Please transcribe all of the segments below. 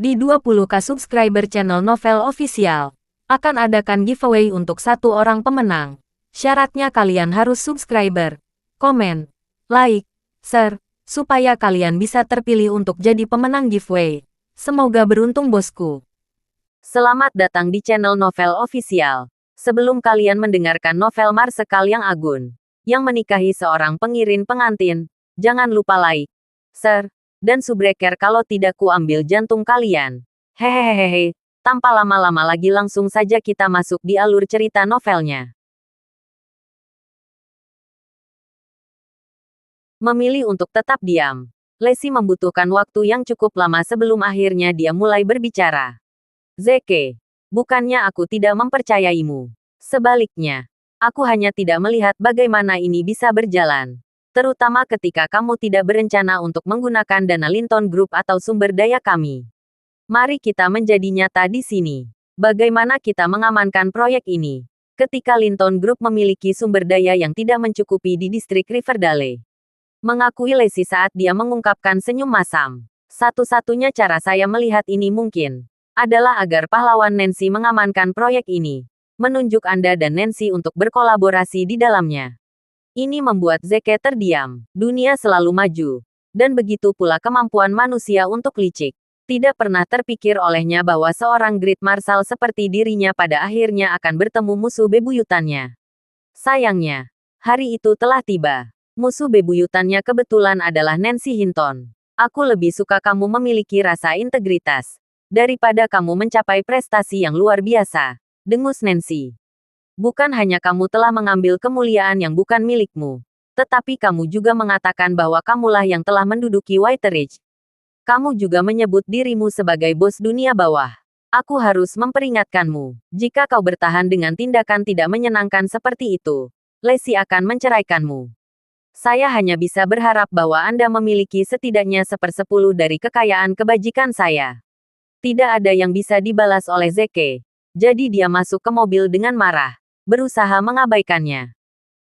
Di 20k subscriber channel Novel Official, akan adakan giveaway untuk satu orang pemenang. Syaratnya kalian harus subscriber, komen, like, share, supaya kalian bisa terpilih untuk jadi pemenang giveaway. Semoga beruntung bosku. Selamat datang di channel Novel Official. Sebelum kalian mendengarkan novel Marsekal yang Agun, yang menikahi seorang pengiring pengantin, jangan lupa like, share, dan subscribe kalau tidak ku ambil jantung kalian. Hehehehe, tanpa lama-lama lagi langsung saja kita masuk di alur cerita novelnya. Memilih untuk tetap diam. Lexi membutuhkan waktu yang cukup lama sebelum akhirnya dia mulai berbicara. Zeke, bukannya aku tidak mempercayaimu. Sebaliknya, aku hanya tidak melihat bagaimana ini bisa berjalan. Terutama ketika kamu tidak berencana untuk menggunakan dana Linton Group atau sumber daya kami. Mari kita menjadi nyata di sini. Bagaimana kita mengamankan proyek ini? Ketika Linton Group memiliki sumber daya yang tidak mencukupi di distrik Riverdale. Mengakui Lexi saat dia mengungkapkan senyum masam. Satu-satunya cara saya melihat ini mungkin adalah agar pahlawan Nancy mengamankan proyek ini. Menunjuk Anda dan Nancy untuk berkolaborasi di dalamnya. Ini membuat Zeke terdiam. Dunia selalu maju. Dan begitu pula kemampuan manusia untuk licik. Tidak pernah terpikir olehnya bahwa seorang Great Marshal seperti dirinya pada akhirnya akan bertemu musuh bebuyutannya. Sayangnya, hari itu telah tiba. Musuh bebuyutannya kebetulan adalah Nancy Hinton. Aku lebih suka kamu memiliki rasa integritas daripada kamu mencapai prestasi yang luar biasa, dengus Nancy. Bukan hanya kamu telah mengambil kemuliaan yang bukan milikmu, tetapi kamu juga mengatakan bahwa kamulah yang telah menduduki White Ridge. Kamu juga menyebut dirimu sebagai bos dunia bawah. Aku harus memperingatkanmu, jika kau bertahan dengan tindakan tidak menyenangkan seperti itu, Lexi akan menceraikanmu. Saya hanya bisa berharap bahwa Anda memiliki setidaknya 1/10 dari kekayaan kebajikan saya. Tidak ada yang bisa dibalas oleh Zeke. Jadi dia masuk ke mobil dengan marah. Berusaha mengabaikannya.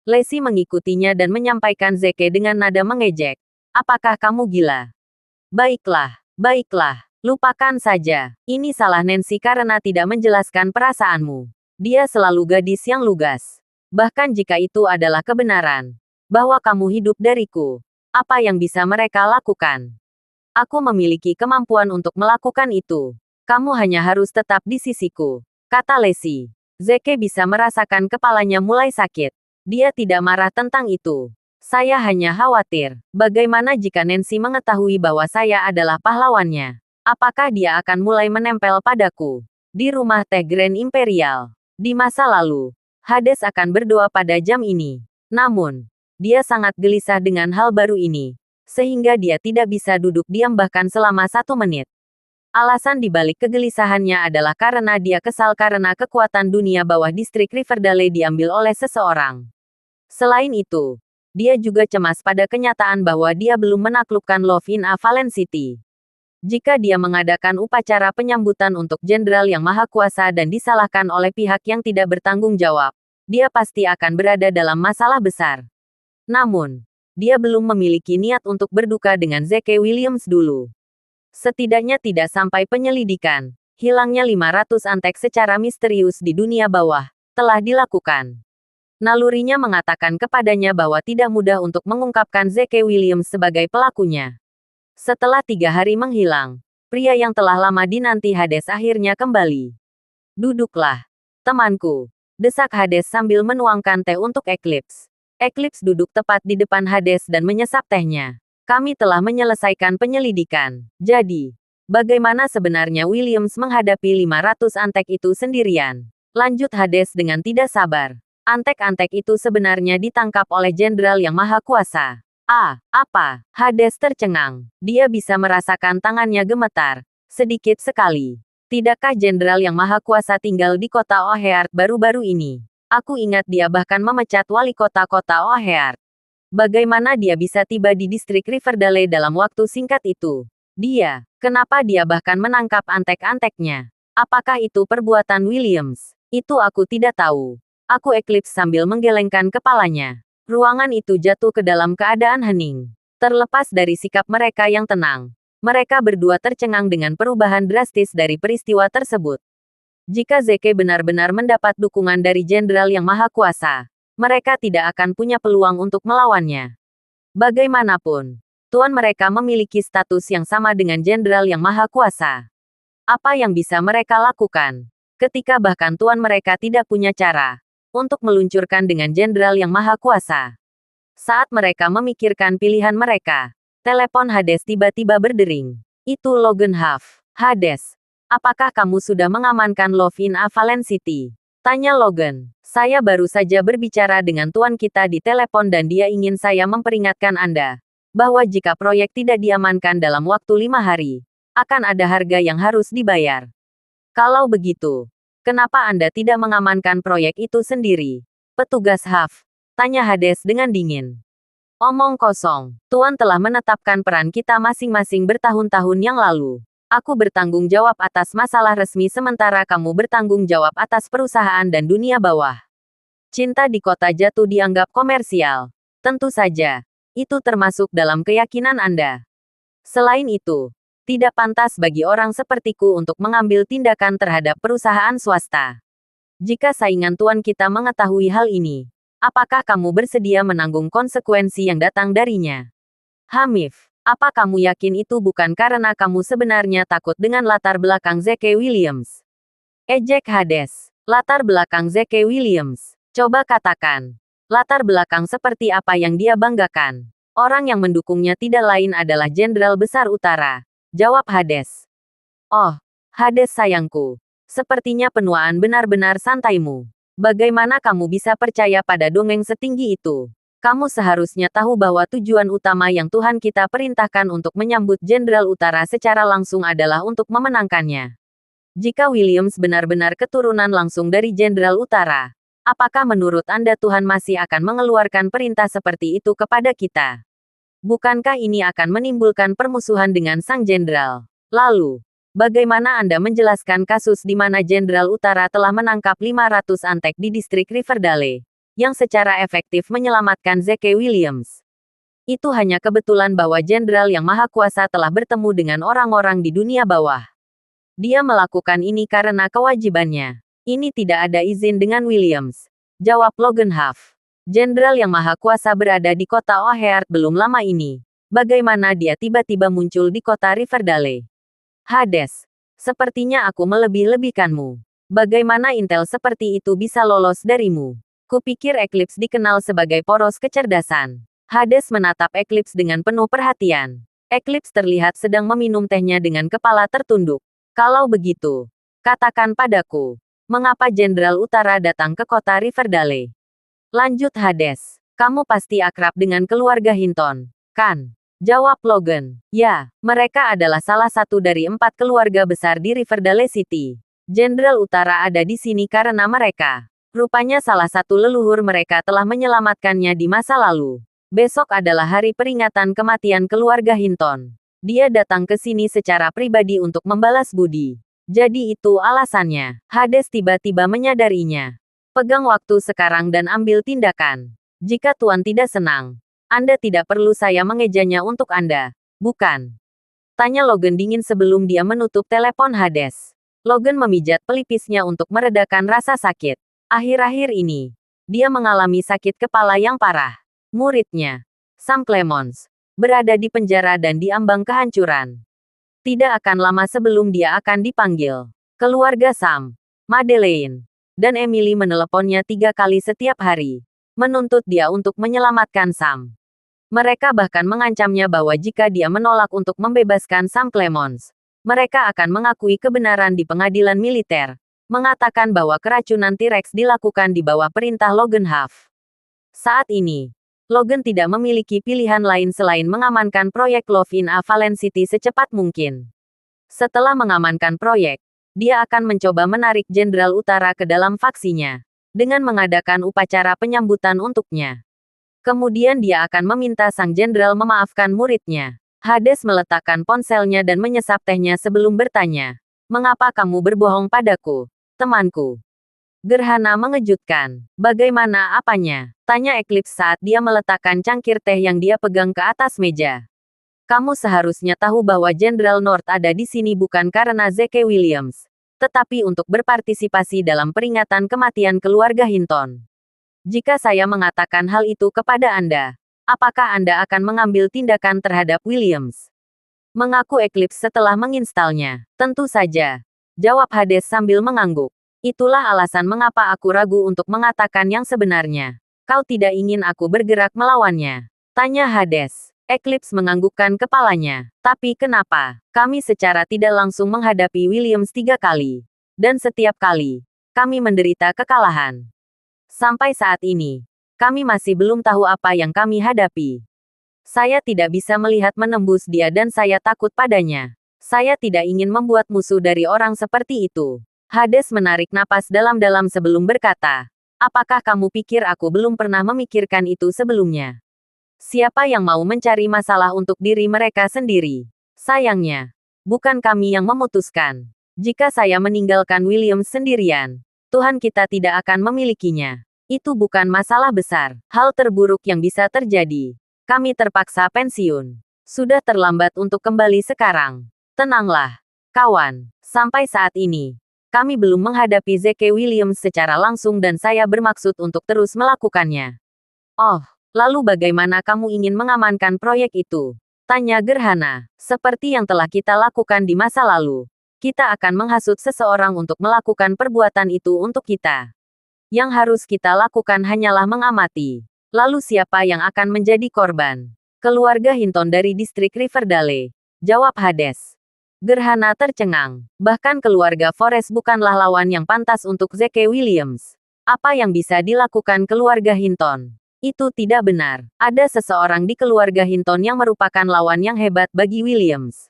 Lexi mengikutinya dan menyampaikan Zeke dengan nada mengejek. Apakah kamu gila? Baiklah, baiklah. Lupakan saja. Ini salah Nancy karena tidak menjelaskan perasaanmu. Dia selalu gadis yang lugas. Bahkan jika itu adalah kebenaran. Bahwa kamu hidup dariku. Apa yang bisa mereka lakukan? Aku memiliki kemampuan untuk melakukan itu. Kamu hanya harus tetap di sisiku, kata Lexi. Zeke bisa merasakan kepalanya mulai sakit. Dia tidak marah tentang itu. Saya hanya khawatir, bagaimana jika Nancy mengetahui bahwa saya adalah pahlawannya? Apakah dia akan mulai menempel padaku? Di rumah teh Grand Imperial. Di masa lalu, Hades akan berdoa pada jam ini. Namun, dia sangat gelisah dengan hal baru ini. Sehingga dia tidak bisa duduk diam bahkan selama 1 menit. Alasan dibalik kegelisahannya adalah karena dia kesal karena kekuatan dunia bawah distrik Riverdale diambil oleh seseorang. Selain itu, dia juga cemas pada kenyataan bahwa dia belum menaklukkan Love in a Fallen City. Jika dia mengadakan upacara penyambutan untuk jenderal yang maha kuasa dan disalahkan oleh pihak yang tidak bertanggung jawab, dia pasti akan berada dalam masalah besar. Namun, dia belum memiliki niat untuk berduka dengan Zeke Williams dulu. Setidaknya tidak sampai penyelidikan, hilangnya 500 antek secara misterius di dunia bawah, telah dilakukan. Nalurinya mengatakan kepadanya bahwa tidak mudah untuk mengungkapkan Zeke Williams sebagai pelakunya. Setelah 3 hari menghilang, pria yang telah lama dinanti Hades akhirnya kembali. Duduklah, temanku, desak Hades sambil menuangkan teh untuk Eclipse. Eclipse duduk tepat di depan Hades dan menyesap tehnya. Kami telah menyelesaikan penyelidikan. Jadi, bagaimana sebenarnya Williams menghadapi 500 antek itu sendirian? Lanjut Hades dengan tidak sabar. Antek-antek itu sebenarnya ditangkap oleh jenderal yang maha kuasa. Apa? Hades tercengang. Dia bisa merasakan tangannya gemetar. Sedikit sekali. Tidakkah jenderal yang maha kuasa tinggal di kota Oheart baru-baru ini? Aku ingat dia bahkan memecat wali kota Oheart. Bagaimana dia bisa tiba di distrik Riverdale dalam waktu singkat itu? Kenapa dia bahkan menangkap antek-anteknya? Apakah itu perbuatan Williams? Itu aku tidak tahu. Aku Eclipse sambil menggelengkan kepalanya. Ruangan itu jatuh ke dalam keadaan hening. Terlepas dari sikap mereka yang tenang, Mereka berdua tercengang dengan perubahan drastis dari peristiwa tersebut. Jika Zeke benar-benar mendapat dukungan dari Jenderal yang Maha Kuasa, mereka tidak akan punya peluang untuk melawannya. Bagaimanapun, tuan mereka memiliki status yang sama dengan Jenderal yang Maha Kuasa. Apa yang bisa mereka lakukan? Ketika bahkan tuan mereka tidak punya cara untuk meluncurkan dengan Jenderal yang Maha Kuasa. Saat mereka memikirkan pilihan mereka, telepon Hades tiba-tiba berdering. Itu Logan Huff. Hades, apakah kamu sudah mengamankan Love in a Valen City? Tanya Logan. Saya baru saja berbicara dengan tuan kita di telepon dan dia ingin saya memperingatkan Anda bahwa jika proyek tidak diamankan dalam waktu 5 hari, akan ada harga yang harus dibayar. Kalau begitu, kenapa Anda tidak mengamankan proyek itu sendiri? Petugas Huff, tanya Hades dengan dingin. Omong kosong, Tuan telah menetapkan peran kita masing-masing bertahun-tahun yang lalu. Aku bertanggung jawab atas masalah resmi sementara kamu bertanggung jawab atas perusahaan dan dunia bawah. Cinta di kota jatuh dianggap komersial. Tentu saja, itu termasuk dalam keyakinan Anda. Selain itu, tidak pantas bagi orang sepertiku untuk mengambil tindakan terhadap perusahaan swasta. Jika saingan tuan kita mengetahui hal ini, apakah kamu bersedia menanggung konsekuensi yang datang darinya? Hamif, apa kamu yakin itu bukan karena kamu sebenarnya takut dengan latar belakang Zeke Williams? Ejek Hades, latar belakang Zeke Williams. Coba katakan, latar belakang seperti apa yang dia banggakan? Orang yang mendukungnya tidak lain adalah Jenderal Besar Utara. Jawab Hades. Oh, Hades sayangku. Sepertinya penuaan benar-benar santaimu. Bagaimana kamu bisa percaya pada dongeng setinggi itu? Kamu seharusnya tahu bahwa tujuan utama yang Tuhan kita perintahkan untuk menyambut Jenderal Utara secara langsung adalah untuk memenangkannya. Jika Williams benar-benar keturunan langsung dari Jenderal Utara, apakah menurut Anda Tuhan masih akan mengeluarkan perintah seperti itu kepada kita? Bukankah ini akan menimbulkan permusuhan dengan sang jenderal? Lalu, bagaimana Anda menjelaskan kasus di mana Jenderal Utara telah menangkap 500 antek di distrik Riverdale, yang secara efektif menyelamatkan Zeke Williams? Itu hanya kebetulan bahwa Jenderal yang Maha Kuasa telah bertemu dengan orang-orang di dunia bawah. Dia melakukan ini karena kewajibannya. Ini tidak ada izin dengan Williams. Jawab Logan Huff. Jenderal yang Maha Kuasa berada di kota O'Hare belum lama ini. Bagaimana dia tiba-tiba muncul di kota Riverdale? Hades, sepertinya aku melebih-lebihkanmu. Bagaimana intel seperti itu bisa lolos darimu? Kupikir Eclipse dikenal sebagai poros kecerdasan. Hades menatap Eclipse dengan penuh perhatian. Eclipse terlihat sedang meminum tehnya dengan kepala tertunduk. Kalau begitu, katakan padaku, mengapa Jenderal Utara datang ke kota Riverdale? Lanjut Hades, kamu pasti akrab dengan keluarga Hinton, kan? Jawab Logan. Ya, mereka adalah salah satu dari 4 keluarga besar di Riverdale City. Jenderal Utara ada di sini karena mereka. Rupanya salah satu leluhur mereka telah menyelamatkannya di masa lalu. Besok adalah hari peringatan kematian keluarga Hinton. Dia datang ke sini secara pribadi untuk membalas budi. Jadi itu alasannya. Hades tiba-tiba menyadarinya. Pegang waktu sekarang dan ambil tindakan. Jika Tuan tidak senang, Anda tidak perlu saya mengejanya untuk Anda, bukan? Tanya Logan dingin sebelum dia menutup telepon Hades. Logan memijat pelipisnya untuk meredakan rasa sakit. Akhir-akhir ini, dia mengalami sakit kepala yang parah. Muridnya, Sam Clemons, berada di penjara dan diambang kehancuran. Tidak akan lama sebelum dia akan dipanggil. Keluarga Sam, Madeleine, dan Emily meneleponnya 3 kali setiap hari, menuntut dia untuk menyelamatkan Sam. Mereka bahkan mengancamnya bahwa jika dia menolak untuk membebaskan Sam Clemons, mereka akan mengakui kebenaran di pengadilan militer, mengatakan bahwa keracunan T-Rex dilakukan di bawah perintah Logan Huff. Saat ini, Logan tidak memiliki pilihan lain selain mengamankan proyek Love in a Valen City secepat mungkin. Setelah mengamankan proyek, dia akan mencoba menarik Jenderal Utara ke dalam faksinya, dengan mengadakan upacara penyambutan untuknya. Kemudian dia akan meminta sang jenderal memaafkan muridnya. Hades meletakkan ponselnya dan menyesap tehnya sebelum bertanya, "Mengapa kamu berbohong padaku, temanku?" Gerhana mengejutkan. Bagaimana apanya? Tanya Eclipse saat dia meletakkan cangkir teh yang dia pegang ke atas meja. Kamu seharusnya tahu bahwa Jenderal North ada di sini bukan karena Zeke Williams, tetapi untuk berpartisipasi dalam peringatan kematian keluarga Hinton. Jika saya mengatakan hal itu kepada Anda, apakah Anda akan mengambil tindakan terhadap Williams? Mengaku Eclipse setelah menginstalnya. Tentu saja. Jawab Hades sambil mengangguk. Itulah alasan mengapa aku ragu untuk mengatakan yang sebenarnya. Kau tidak ingin aku bergerak melawannya? Tanya Hades. Eclipse menganggukkan kepalanya. Tapi kenapa? Kami secara tidak langsung menghadapi Williams 3 kali. Dan setiap kali, kami menderita kekalahan. Sampai saat ini, kami masih belum tahu apa yang kami hadapi. Saya tidak bisa melihat menembus dia dan saya takut padanya. Saya tidak ingin membuat musuh dari orang seperti itu. Hades menarik napas dalam-dalam sebelum berkata, apakah kamu pikir aku belum pernah memikirkan itu sebelumnya? Siapa yang mau mencari masalah untuk diri mereka sendiri? Sayangnya, bukan kami yang memutuskan. Jika saya meninggalkan Williams sendirian, Tuhan kita tidak akan memilikinya. Itu bukan masalah besar. Hal terburuk yang bisa terjadi. Kami terpaksa pensiun. Sudah terlambat untuk kembali sekarang. Tenanglah, kawan. Sampai saat ini, kami belum menghadapi Zeke Williams secara langsung dan saya bermaksud untuk terus melakukannya. Oh, lalu bagaimana kamu ingin mengamankan proyek itu? Tanya Gerhana. Seperti yang telah kita lakukan di masa lalu. Kita akan menghasut seseorang untuk melakukan perbuatan itu untuk kita. Yang harus kita lakukan hanyalah mengamati. Lalu siapa yang akan menjadi korban? Keluarga Hinton dari distrik Riverdale. Jawab Hades. Gerhana tercengang. Bahkan keluarga Forrest bukanlah lawan yang pantas untuk Zeke Williams. Apa yang bisa dilakukan keluarga Hinton? Itu tidak benar. Ada seseorang di keluarga Hinton yang merupakan lawan yang hebat bagi Williams.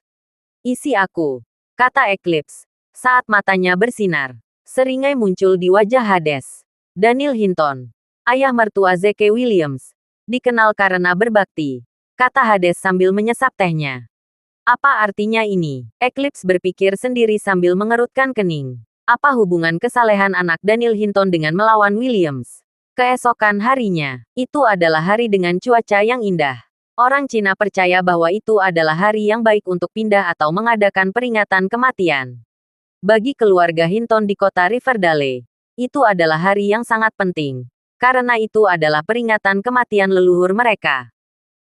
Isi aku, kata Eclipse. Saat matanya bersinar, seringai muncul di wajah Hades. Daniel Hinton. Ayah mertua Zeke Williams. Dikenal karena berbakti. Kata Hades sambil menyesap tehnya. Apa artinya ini? Eclipse berpikir sendiri sambil mengerutkan kening. Apa hubungan kesalehan anak Daniel Hinton dengan melawan Williams? Keesokan harinya, itu adalah hari dengan cuaca yang indah. Orang Cina percaya bahwa itu adalah hari yang baik untuk pindah atau mengadakan peringatan kematian. Bagi keluarga Hinton di kota Riverdale, itu adalah hari yang sangat penting. Karena itu adalah peringatan kematian leluhur mereka.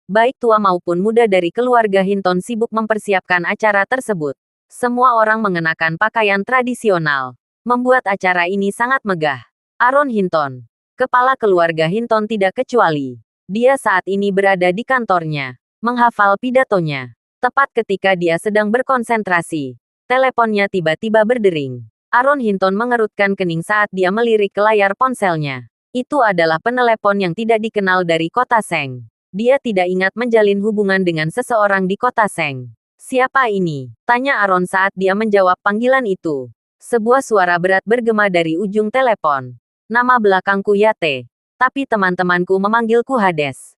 Baik tua maupun muda dari keluarga Hinton sibuk mempersiapkan acara tersebut. Semua orang mengenakan pakaian tradisional, membuat acara ini sangat megah. Aaron Hinton, kepala keluarga Hinton tidak kecuali. Dia saat ini berada di kantornya, menghafal pidatonya. Tepat ketika dia sedang berkonsentrasi, teleponnya tiba-tiba berdering. Aaron Hinton mengerutkan kening saat dia melirik ke layar ponselnya. Itu adalah penelepon yang tidak dikenal dari kota Seng. Dia tidak ingat menjalin hubungan dengan seseorang di kota Seng. Siapa ini? Tanya Aaron saat dia menjawab panggilan itu. Sebuah suara berat bergema dari ujung telepon. Nama belakangku Yate. Tapi teman-temanku memanggilku Hades.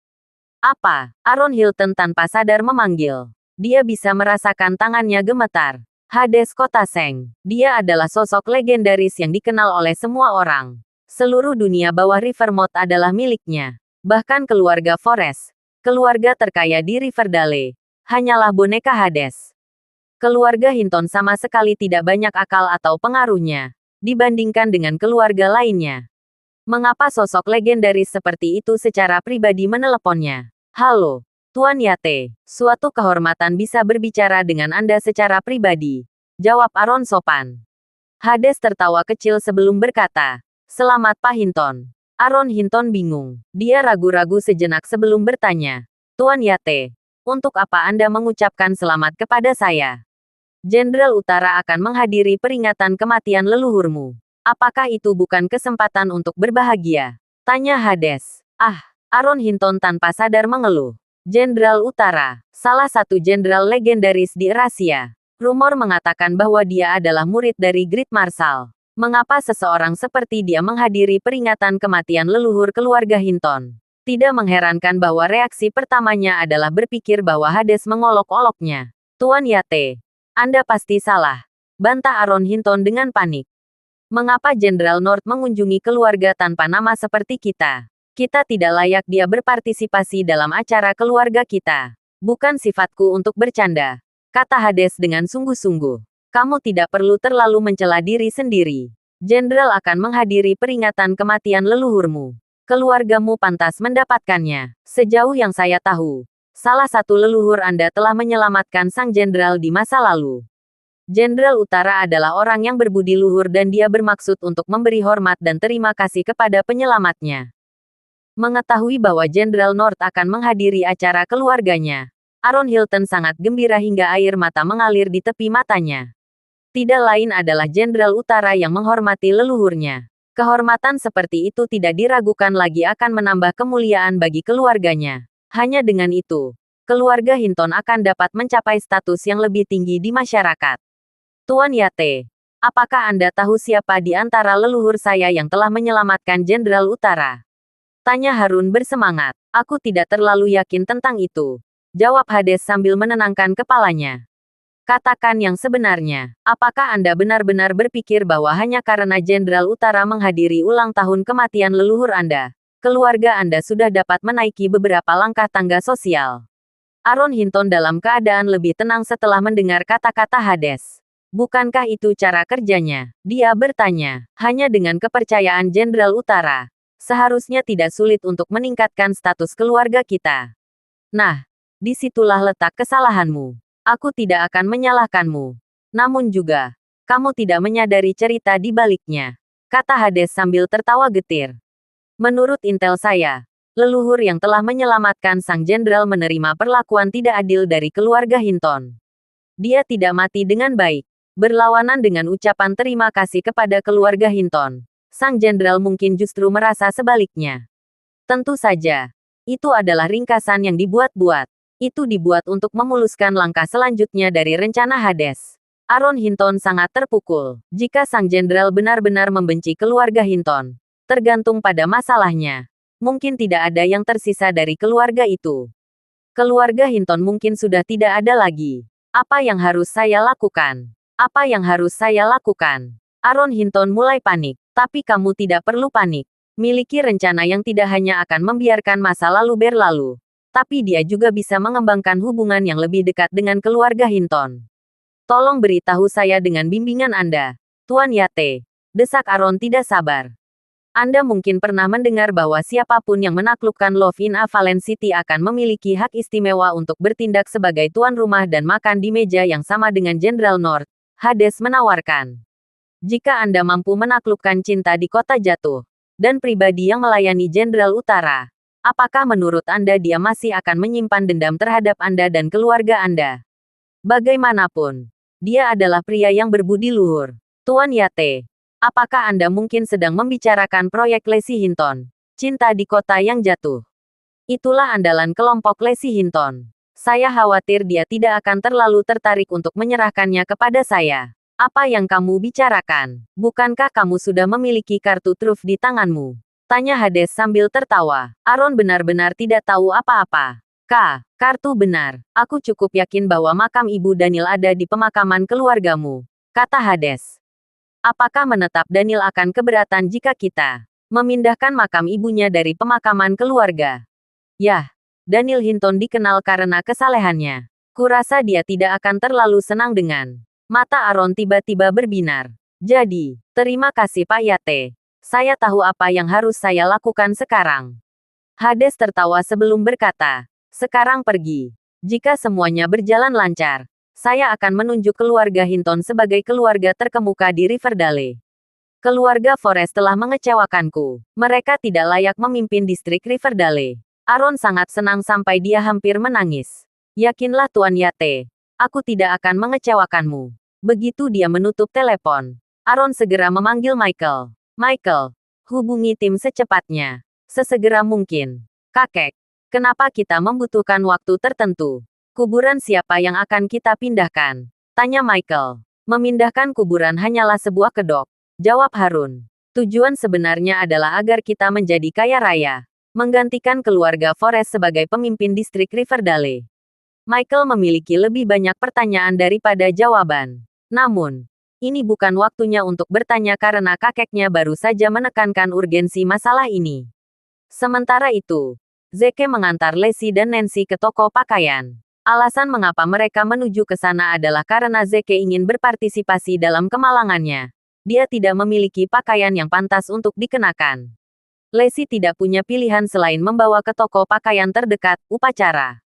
Apa? Aaron Hilton tanpa sadar memanggil. Dia bisa merasakan tangannya gemetar. Hades kota Seng. Dia adalah sosok legendaris yang dikenal oleh semua orang. Seluruh dunia bawah Rivermouth adalah miliknya. Bahkan keluarga Forrest, keluarga terkaya di Riverdale, hanyalah boneka Hades. Keluarga Hinton sama sekali tidak banyak akal atau pengaruhnya, dibandingkan dengan keluarga lainnya. Mengapa sosok legendaris seperti itu secara pribadi meneleponnya? Halo, Tuan Yate, suatu kehormatan bisa berbicara dengan Anda secara pribadi. Jawab Aaron sopan. Hades tertawa kecil sebelum berkata, selamat Pak Hinton. Aaron Hinton bingung. Dia ragu-ragu sejenak sebelum bertanya. Tuan Yate, untuk apa Anda mengucapkan selamat kepada saya? Jenderal Utara akan menghadiri peringatan kematian leluhurmu. Apakah itu bukan kesempatan untuk berbahagia? Tanya Hades. Aaron Hinton tanpa sadar mengeluh. Jenderal Utara, salah satu jenderal legendaris di Eurasia. Rumor mengatakan bahwa dia adalah murid dari Great Marshal. Mengapa seseorang seperti dia menghadiri peringatan kematian leluhur keluarga Hinton? Tidak mengherankan bahwa reaksi pertamanya adalah berpikir bahwa Hades mengolok-oloknya. Tuan Yate, Anda pasti salah. Bantah Aaron Hinton dengan panik. Mengapa Jenderal North mengunjungi keluarga tanpa nama seperti kita? Kita tidak layak dia berpartisipasi dalam acara keluarga kita. Bukan sifatku untuk bercanda, kata Hades dengan sungguh-sungguh. Kamu tidak perlu terlalu mencela diri sendiri. Jenderal akan menghadiri peringatan kematian leluhurmu. Keluargamu pantas mendapatkannya. Sejauh yang saya tahu, salah satu leluhur Anda telah menyelamatkan sang jenderal di masa lalu. Jenderal Utara adalah orang yang berbudi luhur dan dia bermaksud untuk memberi hormat dan terima kasih kepada penyelamatnya. Mengetahui bahwa Jenderal North akan menghadiri acara keluarganya, Aaron Hilton sangat gembira hingga air mata mengalir di tepi matanya. Tidak lain adalah Jenderal Utara yang menghormati leluhurnya. Kehormatan seperti itu tidak diragukan lagi akan menambah kemuliaan bagi keluarganya. Hanya dengan itu, keluarga Hinton akan dapat mencapai status yang lebih tinggi di masyarakat. Tuan Yate, apakah Anda tahu siapa di antara leluhur saya yang telah menyelamatkan Jenderal Utara? Tanya Harun bersemangat. Aku tidak terlalu yakin tentang itu. Jawab Hades sambil menenangkan kepalanya. Katakan yang sebenarnya, apakah Anda benar-benar berpikir bahwa hanya karena Jenderal Utara menghadiri ulang tahun kematian leluhur Anda, keluarga Anda sudah dapat menaiki beberapa langkah tangga sosial? Aaron Hinton dalam keadaan lebih tenang setelah mendengar kata-kata Hades. Bukankah itu cara kerjanya? Dia bertanya. Hanya dengan kepercayaan Jenderal Utara, seharusnya tidak sulit untuk meningkatkan status keluarga kita. Nah, disitulah letak kesalahanmu. Aku tidak akan menyalahkanmu. Namun juga, kamu tidak menyadari cerita di baliknya, kata Hades sambil tertawa getir. Menurut intel saya, leluhur yang telah menyelamatkan sang jenderal menerima perlakuan tidak adil dari keluarga Hinton. Dia tidak mati dengan baik. Berlawanan dengan ucapan terima kasih kepada keluarga Hinton, sang jenderal mungkin justru merasa sebaliknya. Tentu saja, itu adalah ringkasan yang dibuat-buat. Itu dibuat untuk memuluskan langkah selanjutnya dari rencana Hades. Aaron Hinton sangat terpukul. Jika sang jenderal benar-benar membenci keluarga Hinton, tergantung pada masalahnya. Mungkin tidak ada yang tersisa dari keluarga itu. Keluarga Hinton mungkin sudah tidak ada lagi. Apa yang harus saya lakukan? Apa yang harus saya lakukan? Aaron Hinton mulai panik. Tapi kamu tidak perlu panik. Miliki rencana yang tidak hanya akan membiarkan masa lalu berlalu, tapi dia juga bisa mengembangkan hubungan yang lebih dekat dengan keluarga Hinton. Tolong beritahu saya dengan bimbingan Anda, Tuan Yate. Desak Aaron tidak sabar. Anda mungkin pernah mendengar bahwa siapapun yang menaklukkan Love in a Valen City akan memiliki hak istimewa untuk bertindak sebagai tuan rumah dan makan di meja yang sama dengan Jenderal North, Hades menawarkan. Jika Anda mampu menaklukkan cinta di kota jatuh, dan pribadi yang melayani Jenderal Utara, apakah menurut Anda dia masih akan menyimpan dendam terhadap Anda dan keluarga Anda? Bagaimanapun, dia adalah pria yang berbudi luhur. Tuan Yate, apakah Anda mungkin sedang membicarakan proyek Lacey Hinton, cinta di kota yang jatuh? Itulah andalan kelompok Lacey Hinton. Saya khawatir dia tidak akan terlalu tertarik untuk menyerahkannya kepada saya. Apa yang kamu bicarakan? Bukankah kamu sudah memiliki kartu truf di tanganmu? Tanya Hades sambil tertawa. Aaron benar-benar tidak tahu apa-apa. Kartu benar. Aku cukup yakin bahwa makam Ibu Daniel ada di pemakaman keluargamu, kata Hades. Apakah menetap Daniel akan keberatan jika kita memindahkan makam ibunya dari pemakaman keluarga? Yah, Daniel Hinton dikenal karena kesalehannya. Kurasa dia tidak akan terlalu senang dengan. Mata Aaron tiba-tiba berbinar. Jadi, terima kasih Pak Yate. Saya tahu apa yang harus saya lakukan sekarang. Hades tertawa sebelum berkata, sekarang pergi. Jika semuanya berjalan lancar, saya akan menunjuk keluarga Hinton sebagai keluarga terkemuka di Riverdale. Keluarga Forrest telah mengecewakanku. Mereka tidak layak memimpin distrik Riverdale. Aaron sangat senang sampai dia hampir menangis. Yakinlah Tuan Yate. Aku tidak akan mengecewakanmu. Begitu dia menutup telepon, Aaron segera memanggil Michael. Michael, hubungi tim secepatnya. Sesegera mungkin. Kakek, kenapa kita membutuhkan waktu tertentu? Kuburan siapa yang akan kita pindahkan? Tanya Michael. Memindahkan kuburan hanyalah sebuah kedok. Jawab Harun. Tujuan sebenarnya adalah agar kita menjadi kaya raya. Menggantikan keluarga Forrest sebagai pemimpin distrik Riverdale. Michael memiliki lebih banyak pertanyaan daripada jawaban. Namun, ini bukan waktunya untuk bertanya karena kakeknya baru saja menekankan urgensi masalah ini. Sementara itu, Zeke mengantar Lacey dan Nancy ke toko pakaian. Alasan mengapa mereka menuju ke sana adalah karena Zeke ingin berpartisipasi dalam kemalangannya. Dia tidak memiliki pakaian yang pantas untuk dikenakan. Lacey tidak punya pilihan selain membawa ke toko pakaian terdekat, upacara.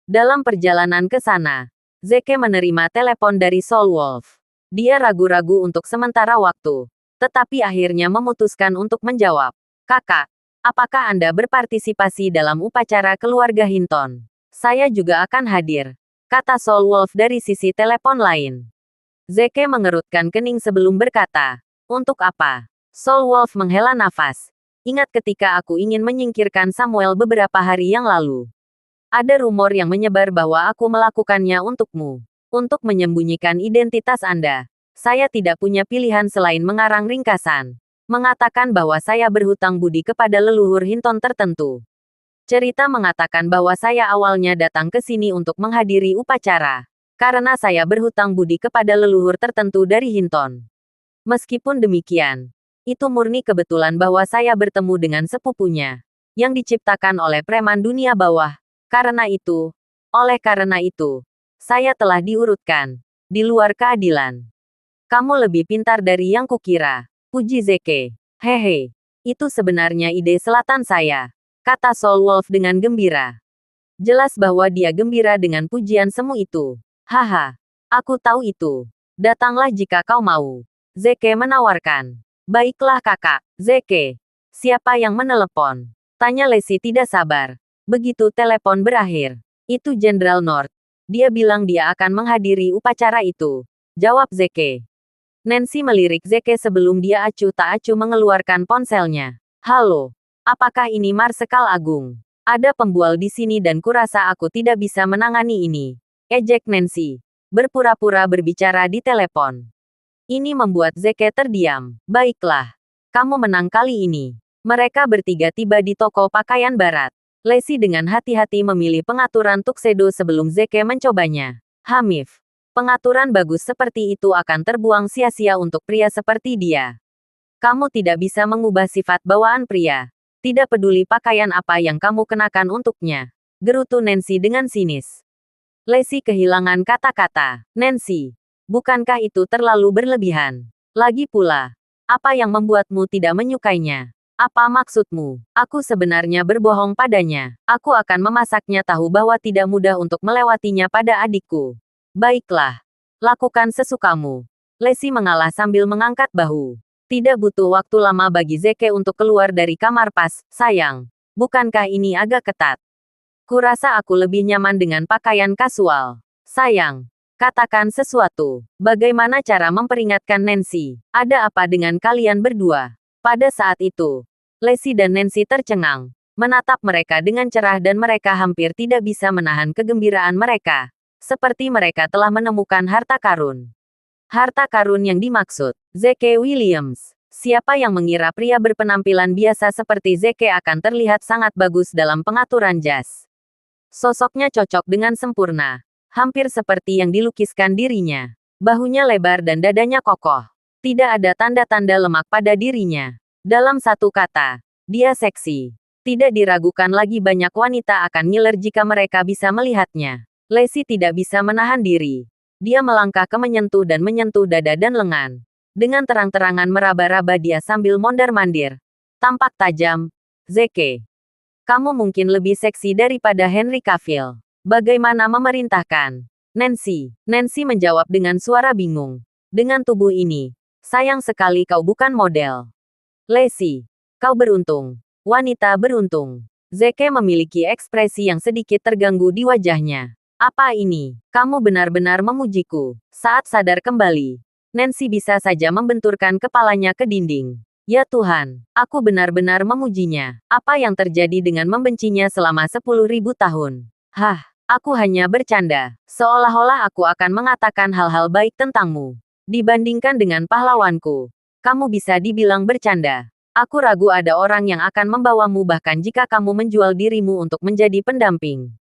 Dalam perjalanan ke sana, Zeke menerima telepon dari Soul Wolf. Dia ragu-ragu untuk sementara waktu, tetapi akhirnya memutuskan untuk menjawab. Kakak, apakah Anda berpartisipasi dalam upacara keluarga Hinton? Saya juga akan hadir, kata Soul Wolf dari sisi telepon lain. Zeke mengerutkan kening sebelum berkata, untuk apa? Soul Wolf menghela nafas. Ingat ketika aku ingin menyingkirkan Samuel beberapa hari yang lalu. Ada rumor yang menyebar bahwa aku melakukannya untukmu. Untuk menyembunyikan identitas Anda. Saya tidak punya pilihan selain mengarang ringkasan. Mengatakan bahwa saya berhutang budi kepada leluhur Hinton tertentu. Cerita mengatakan bahwa saya awalnya datang ke sini untuk menghadiri upacara. Karena saya berhutang budi kepada leluhur tertentu dari Hinton. Meskipun demikian, itu murni kebetulan bahwa saya bertemu dengan sepupunya. Yang diciptakan oleh preman dunia bawah. Oleh karena itu, saya telah diurutkan. Di luar keadilan. Kamu lebih pintar dari yang kukira. Puji Zeke. Hehe. Itu sebenarnya ide selatan saya. Kata Soul Wolf dengan gembira. Jelas bahwa dia gembira dengan pujian semu itu. Haha, aku tahu itu. Datanglah jika kau mau. Zeke menawarkan. Baiklah kakak, Zeke. Siapa yang menelepon? Tanya Lacey tidak sabar. Begitu telepon berakhir. Itu Jenderal North. Dia bilang dia akan menghadiri upacara itu. Jawab Zeke. Nancy melirik Zeke sebelum dia acuh tak acuh mengeluarkan ponselnya. Halo. Apakah ini Marsekal Agung? Ada pembual di sini dan kurasa aku tidak bisa menangani ini. Ejek Nancy. Berpura-pura berbicara di telepon. Ini membuat Zeke terdiam. Baiklah. Kamu menang kali ini. Mereka bertiga tiba di toko pakaian barat. Lacey dengan hati-hati memilih pengaturan tuxedo sebelum Zeke mencobanya. Hamif. Pengaturan bagus seperti itu akan terbuang sia-sia untuk pria seperti dia. Kamu tidak bisa mengubah sifat bawaan pria. Tidak peduli pakaian apa yang kamu kenakan untuknya. Gerutu Nancy dengan sinis. Lacey kehilangan kata-kata. Nancy, bukankah itu terlalu berlebihan? Lagi pula, apa yang membuatmu tidak menyukainya? Apa maksudmu? Aku sebenarnya berbohong padanya. Aku akan memasaknya tahu bahwa tidak mudah untuk melewatinya pada adikku. Baiklah. Lakukan sesukamu. Lacey mengalah sambil mengangkat bahu. Tidak butuh waktu lama bagi Zeke untuk keluar dari kamar pas, sayang. Bukankah ini agak ketat? Kurasa aku lebih nyaman dengan pakaian kasual. Sayang, katakan sesuatu. Bagaimana cara memperingatkan Nancy? Ada apa dengan kalian berdua? Pada saat itu, Lacey dan Nancy tercengang. Menatap mereka dengan cerah dan mereka hampir tidak bisa menahan kegembiraan mereka. Seperti mereka telah menemukan harta karun. Harta karun yang dimaksud, Zeke Williams. Siapa yang mengira pria berpenampilan biasa seperti Zeke akan terlihat sangat bagus dalam pengaturan jas? Sosoknya cocok dengan sempurna. Hampir seperti yang dilukiskan dirinya. Bahunya lebar dan dadanya kokoh. Tidak ada tanda-tanda lemak pada dirinya. Dalam satu kata, dia seksi. Tidak diragukan lagi banyak wanita akan ngiler jika mereka bisa melihatnya. Lacey tidak bisa menahan diri. Dia melangkah ke menyentuh dada dan lengan. Dengan terang-terangan meraba-raba dia sambil mondar-mandir. Tampak tajam. Zeke. Kamu mungkin lebih seksi daripada Henry Cavill. Bagaimana memerintahkan? Nancy. Nancy menjawab dengan suara bingung. Dengan tubuh ini, sayang sekali kau bukan model. Lacey. Kau beruntung. Wanita beruntung. Zeke memiliki ekspresi yang sedikit terganggu di wajahnya. Apa ini? Kamu benar-benar memujiku. Saat sadar kembali, Nancy bisa saja membenturkan kepalanya ke dinding. Ya Tuhan, aku benar-benar memujinya. Apa yang terjadi dengan membencinya selama 10.000 tahun? Hah, aku hanya bercanda. Seolah-olah aku akan mengatakan hal-hal baik tentangmu. Dibandingkan dengan pahlawanku, kamu bisa dibilang bercanda. Aku ragu ada orang yang akan membawamu bahkan jika kamu menjual dirimu untuk menjadi pendamping.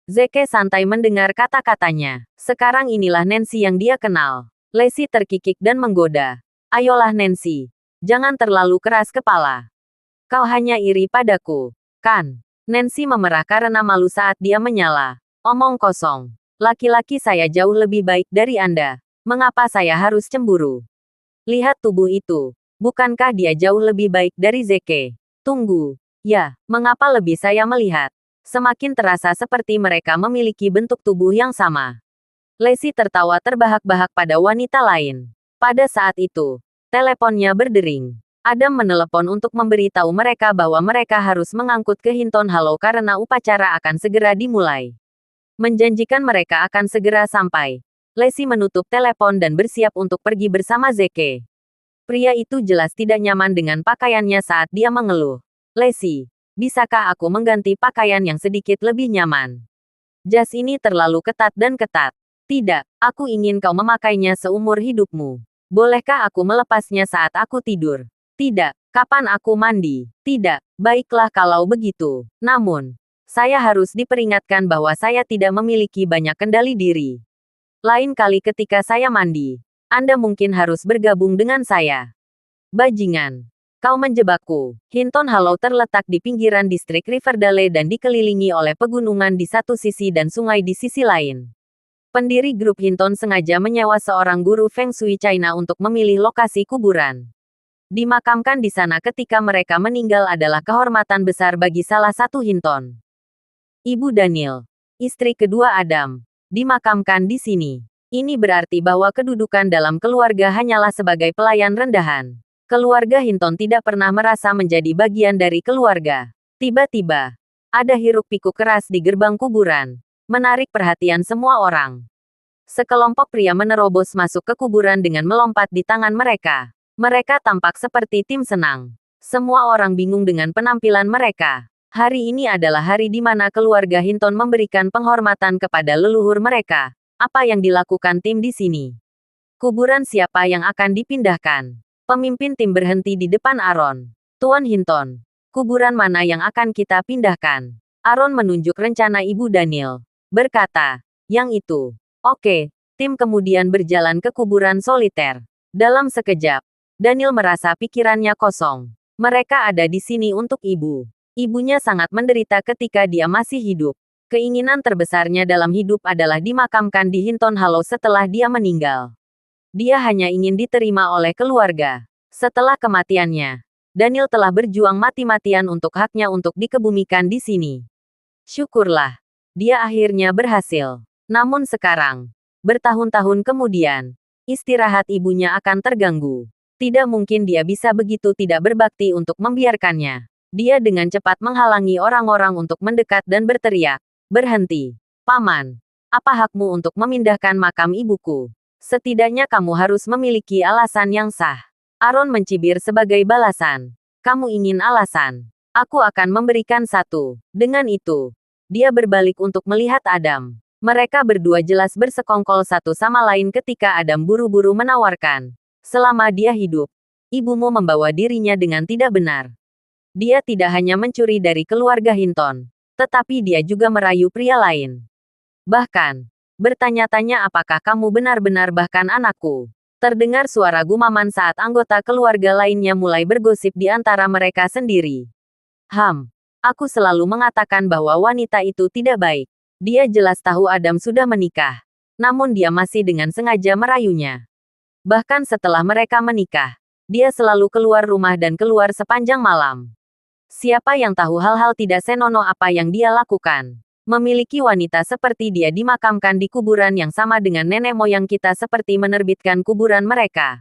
Zeke santai mendengar kata-katanya. Sekarang inilah Nancy yang dia kenal. Lacey terkikik dan menggoda. Ayolah Nancy. Jangan terlalu keras kepala. Kau hanya iri padaku, kan? Nancy memerah karena malu saat dia menyala. Omong kosong. Laki-laki saya jauh lebih baik dari Anda. Mengapa saya harus cemburu? Lihat tubuh itu. Bukankah dia jauh lebih baik dari Zeke? Tunggu. Ya, mengapa lebih saya melihat? Semakin terasa seperti mereka memiliki bentuk tubuh yang sama. Lacey tertawa terbahak-bahak pada wanita lain. Pada saat itu, teleponnya berdering. Adam menelepon untuk memberitahu mereka bahwa mereka harus mengangkut ke Hinton Hollow karena upacara akan segera dimulai. Menjanjikan mereka akan segera sampai. Lacey menutup telepon dan bersiap untuk pergi bersama Zeke. Pria itu jelas tidak nyaman dengan pakaiannya saat dia mengeluh. Lacey, bisakah aku mengganti pakaian yang sedikit lebih nyaman? Jas ini terlalu ketat dan ketat. Tidak, aku ingin kau memakainya seumur hidupmu. Bolehkah aku melepasnya saat aku tidur? Tidak, kapan aku mandi? Tidak, baiklah kalau begitu. Namun, saya harus diperingatkan bahwa saya tidak memiliki banyak kendali diri. Lain kali ketika saya mandi, Anda mungkin harus bergabung dengan saya. Bajingan. Kau menjebakku. Hinton Hollow terletak di pinggiran distrik Riverdale dan dikelilingi oleh pegunungan di satu sisi dan sungai di sisi lain. Pendiri grup Hinton sengaja menyewa seorang guru Feng Shui China untuk memilih lokasi kuburan. Dimakamkan di sana ketika mereka meninggal adalah kehormatan besar bagi salah satu Hinton. Ibu Daniel, istri kedua Adam, dimakamkan di sini. Ini berarti bahwa kedudukan dalam keluarga hanyalah sebagai pelayan rendahan. Keluarga Hinton tidak pernah merasa menjadi bagian dari keluarga. Tiba-tiba, ada hiruk-pikuk keras di gerbang kuburan, menarik perhatian semua orang. Sekelompok pria menerobos masuk ke kuburan dengan melompat di tangan mereka. Mereka tampak seperti tim senang. Semua orang bingung dengan penampilan mereka. Hari ini adalah hari di mana keluarga Hinton memberikan penghormatan kepada leluhur mereka. Apa yang dilakukan tim di sini? Kuburan siapa yang akan dipindahkan? Pemimpin tim berhenti di depan Aaron. Tuan Hinton, kuburan mana yang akan kita pindahkan? Aaron menunjuk rencana Ibu Daniel. Berkata, yang itu. Oke, tim kemudian berjalan ke kuburan soliter. Dalam sekejap, Daniel merasa pikirannya kosong. Mereka ada di sini untuk ibu. Ibunya sangat menderita ketika dia masih hidup. Keinginan terbesarnya dalam hidup adalah dimakamkan di Hinton Hollow setelah dia meninggal. Dia hanya ingin diterima oleh keluarga. Setelah kematiannya, Daniel telah berjuang mati-matian untuk haknya untuk dikebumikan di sini. Syukurlah, dia akhirnya berhasil. Namun sekarang, bertahun-tahun kemudian, istirahat ibunya akan terganggu. Tidak mungkin dia bisa begitu tidak berbakti untuk membiarkannya. Dia dengan cepat menghalangi orang-orang untuk mendekat dan berteriak, "Berhenti, Paman. Apa hakmu untuk memindahkan makam ibuku? Setidaknya kamu harus memiliki alasan yang sah." Aaron mencibir sebagai balasan. "Kamu ingin alasan? Aku akan memberikan satu." Dengan itu, dia berbalik untuk melihat Adam. Mereka berdua jelas bersekongkol satu sama lain ketika Adam buru-buru menawarkan, "Selama dia hidup, ibumu membawa dirinya dengan tidak benar. Dia tidak hanya mencuri dari keluarga Hinton, tetapi dia juga merayu pria lain. Bahkan, bertanya-tanya apakah kamu benar-benar bahkan anakku." Terdengar suara gumaman saat anggota keluarga lainnya mulai bergosip di antara mereka sendiri. Aku selalu mengatakan bahwa wanita itu tidak baik. Dia jelas tahu Adam sudah menikah. Namun dia masih dengan sengaja merayunya. Bahkan setelah mereka menikah, dia selalu keluar rumah dan keluar sepanjang malam. Siapa yang tahu hal-hal tidak senonoh apa yang dia lakukan? Memiliki wanita seperti dia dimakamkan di kuburan yang sama dengan nenek moyang kita seperti menerbitkan kuburan mereka.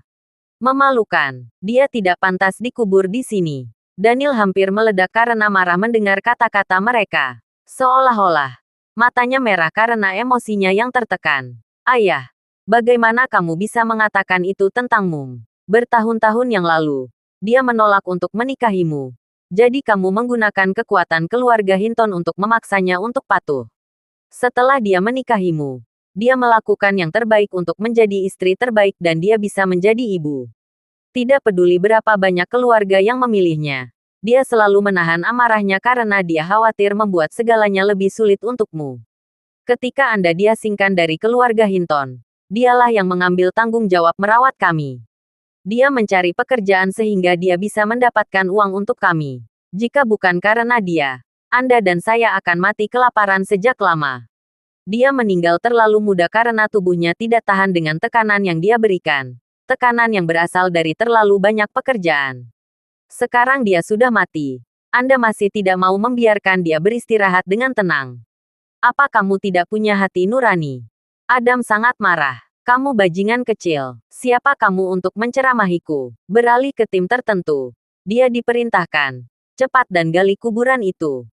Memalukan. Dia tidak pantas dikubur di sini. Daniel hampir meledak karena marah mendengar kata-kata mereka. Seolah-olah matanya merah karena emosinya yang tertekan. "Ayah, bagaimana kamu bisa mengatakan itu tentangmu? Bertahun-tahun yang lalu, dia menolak untuk menikahimu. Jadi kamu menggunakan kekuatan keluarga Hinton untuk memaksanya untuk patuh. Setelah dia menikahimu, dia melakukan yang terbaik untuk menjadi istri terbaik dan dia bisa menjadi ibu. Tidak peduli berapa banyak keluarga yang memilihnya. Dia selalu menahan amarahnya karena dia khawatir membuat segalanya lebih sulit untukmu. Ketika Anda diasingkan dari keluarga Hinton, dialah yang mengambil tanggung jawab merawat kami. Dia mencari pekerjaan sehingga dia bisa mendapatkan uang untuk kami. Jika bukan karena dia, Anda dan saya akan mati kelaparan sejak lama." Dia meninggal terlalu muda karena tubuhnya tidak tahan dengan tekanan yang dia berikan. Tekanan yang berasal dari terlalu banyak pekerjaan. Sekarang dia sudah mati. Anda masih tidak mau membiarkan dia beristirahat dengan tenang. Apa kamu tidak punya hati nurani? Adam sangat marah. Kamu bajingan kecil. Siapa kamu untuk menceramahiku? Beralih ke tim tertentu. Dia diperintahkan. Cepat dan gali kuburan itu.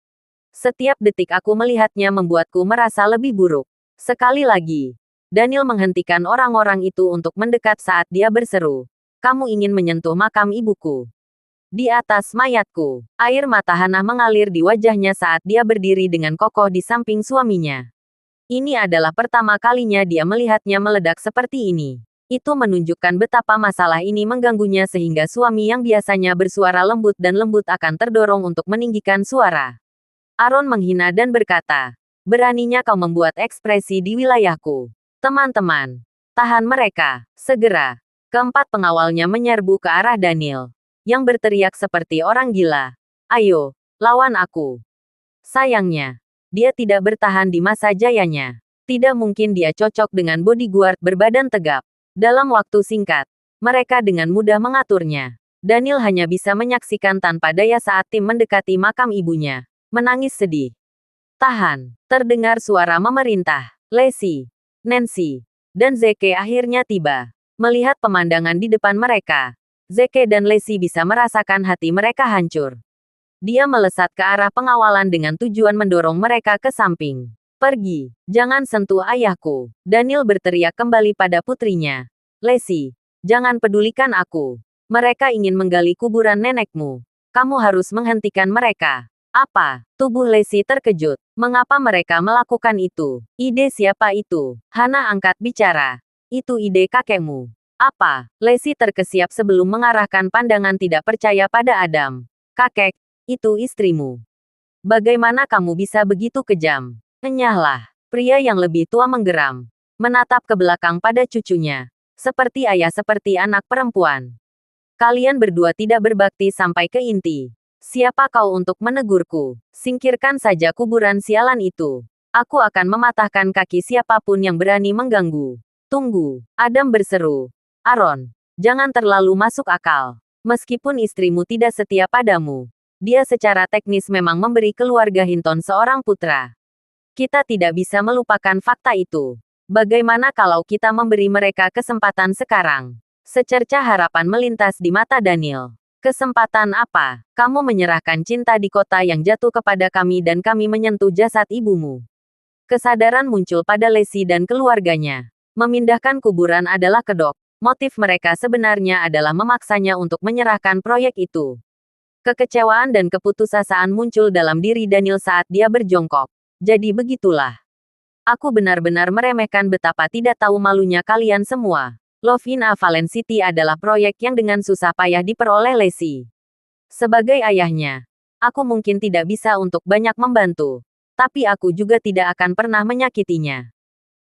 Setiap detik aku melihatnya membuatku merasa lebih buruk. Sekali lagi, Daniel menghentikan orang-orang itu untuk mendekat saat dia berseru. Kamu ingin menyentuh makam ibuku. Di atas mayatku, air mata Hana mengalir di wajahnya saat dia berdiri dengan kokoh di samping suaminya. Ini adalah pertama kalinya dia melihatnya meledak seperti ini. Itu menunjukkan betapa masalah ini mengganggunya sehingga suami yang biasanya bersuara lembut dan lembut akan terdorong untuk meninggikan suara. Aaron menghina dan berkata, beraninya kau membuat ekspresi di wilayahku. Teman-teman, tahan mereka, segera. Keempat pengawalnya menyerbu ke arah Daniel, yang berteriak seperti orang gila. Ayo, lawan aku. Sayangnya, dia tidak bertahan di masa jayanya. Tidak mungkin dia cocok dengan bodyguard berbadan tegap. Dalam waktu singkat, mereka dengan mudah mengaturnya. Daniel hanya bisa menyaksikan tanpa daya saat tim mendekati makam ibunya. Menangis sedih. Tahan. Terdengar suara memerintah. Lacey, Nancy, dan Zeke akhirnya tiba. Melihat pemandangan di depan mereka, Zeke dan Lacey bisa merasakan hati mereka hancur. Dia melesat ke arah pengawalan dengan tujuan mendorong mereka ke samping. Pergi. Jangan sentuh ayahku. Daniel berteriak kembali pada putrinya. Lacey, jangan pedulikan aku. Mereka ingin menggali kuburan nenekmu. Kamu harus menghentikan mereka. Apa? Tubuh Lacey terkejut. Mengapa mereka melakukan itu? Ide siapa itu? Hana angkat bicara. Itu ide kakekmu. Apa? Lacey terkesiap sebelum mengarahkan pandangan tidak percaya pada Adam. Kakek, itu istrimu. Bagaimana kamu bisa begitu kejam? Enyahlah. Pria yang lebih tua menggeram. Menatap ke belakang pada cucunya. Seperti ayah seperti anak perempuan. Kalian berdua tidak berbakti sampai ke inti. Siapa kau untuk menegurku? Singkirkan saja kuburan sialan itu. Aku akan mematahkan kaki siapapun yang berani mengganggu. Tunggu. Adam berseru. Aaron, jangan terlalu masuk akal. Meskipun istrimu tidak setia padamu, dia secara teknis memang memberi keluarga Hinton seorang putra. Kita tidak bisa melupakan fakta itu. Bagaimana kalau kita memberi mereka kesempatan sekarang? Secercah harapan melintas di mata Daniel. Kesempatan apa? Kamu menyerahkan cinta di kota yang jatuh kepada kami dan kami menyentuh jasad ibumu. Kesadaran muncul pada Lacey dan keluarganya. Memindahkan kuburan adalah kedok. Motif mereka sebenarnya adalah memaksanya untuk menyerahkan proyek itu. Kekecewaan dan keputusasaan muncul dalam diri Daniel saat dia berjongkok. Jadi begitulah. Aku benar-benar meremehkan betapa tidak tahu malunya kalian semua. Love in a Fallen City adalah proyek yang dengan susah payah diperoleh Lacey. Sebagai ayahnya, aku mungkin tidak bisa untuk banyak membantu. Tapi aku juga tidak akan pernah menyakitinya.